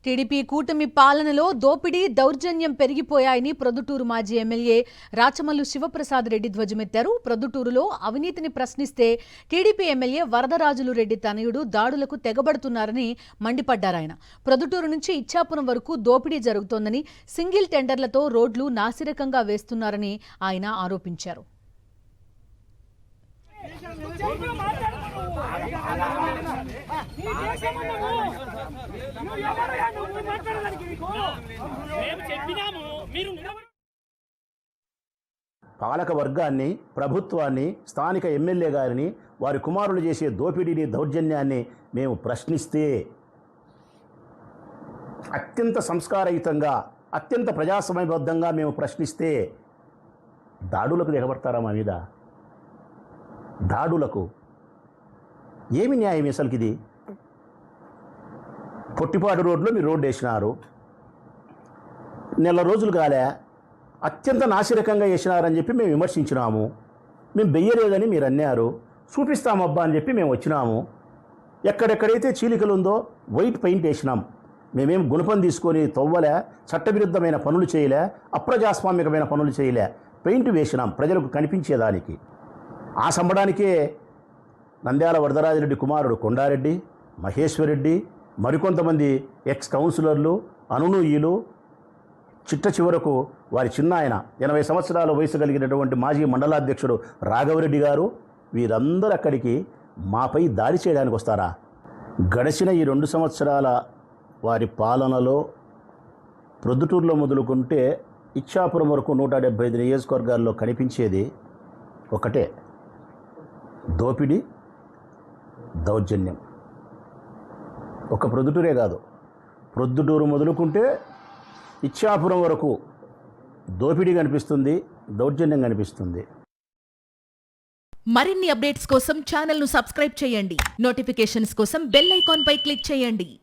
TDP కూటమి పాలనలో దోపిడీ దౌర్జన్యం పెరిగిపోయాయని ప్రొద్దుటూరు మాజీ ఎమ్మెల్యే రాచమల్లు శివప్రసాద్ రెడ్డి ధ్వజమెత్తారు. ప్రొద్దుటూరులో అవినీతిని ప్రశ్నిస్తే టీడీపీ ఎమ్మెల్యే వరదరాజులు రెడ్డి తనయుడు దాడులకు తెగబడుతున్నారని మండిపడ్డారాయన. ప్రొద్దుటూరు నుంచి ఇచ్చాపురం వరకు దోపిడీ జరుగుతోందని, సింగిల్ టెండర్లతో రోడ్లు నాసిరకంగా వేస్తున్నారని ఆయన ఆరోపించారు. పాలక వర్గాన్ని, ప్రభుత్వాన్ని, స్థానిక ఎమ్మెల్యే గారిని, వారి కుమారులు చేసే దోపిడీని, దౌర్జన్యాన్ని మేము ప్రశ్నిస్తే అత్యంత సంస్కారయుతంగా, అత్యంత ప్రజాస్వామ్యబద్ధంగా మేము ప్రశ్నిస్తే దాడులకు దిగబడతారా మా మీద? దాడులకు ఏమి న్యాయం అసలుకి? ఇది పొట్టిపాడు రోడ్లో మీరు రోడ్డు వేసినారు, నెల రోజులు కాలే, అత్యంత నాసిరకంగా వేసినారని చెప్పి మేము విమర్శించినాము. మేము వెయ్యలేదని మీరు అన్నారు, చూపిస్తామబ్బా అని చెప్పి మేము వచ్చినాము. ఎక్కడెక్కడైతే చీలికలు ఉందో వైట్ పెయింట్ వేసినాం. మేమేం గుణపం తీసుకొని తవ్వలే, చట్టవిరుద్ధమైన పనులు చేయలే, అప్రజాస్వామికమైన పనులు చేయలే, పెయింట్ వేసినాం ప్రజలకు కనిపించేదానికి. ఆ సంబడానికే నంద్యాల వరదరాజిరెడ్డి కుమారుడు కొండారెడ్డి, మహేశ్వరరెడ్డి, మరికొంతమంది ఎక్స్ కౌన్సిలర్లు, అనునూయులు, చిట్ట చివరకు వారి చిన్నాయన 80 సంవత్సరాల వయసు కలిగినటువంటి మాజీ మండలాధ్యక్షుడు రాఘవరెడ్డి గారు, వీరందరూ అక్కడికి మాపై దాడి చేయడానికి వస్తారా? గడిచిన ఈ 2 సంవత్సరాల వారి పాలనలో ప్రొద్దుటూరులో మొదలుకుంటే ఇచ్చాపురం వరకు 175 నియోజకవర్గాల్లో కనిపించేది ఒకటే: దోపిడీ, దౌర్జన్యం. ఒక ప్రొద్దుటూరే కాదు, ప్రొద్దుటూరు మొదలుకుంటే ఇచ్చాపురం వరకు దోపిడీ కనిపిస్తుంది, దౌర్జన్యం కనిపిస్తుంది. మరిన్ని అప్డేట్స్ కోసం ఛానల్ను సబ్స్క్రైబ్ చేయండి. నోటిఫికేషన్స్ కోసం బెల్ ఐకాన్ పై క్లిక్ చేయండి.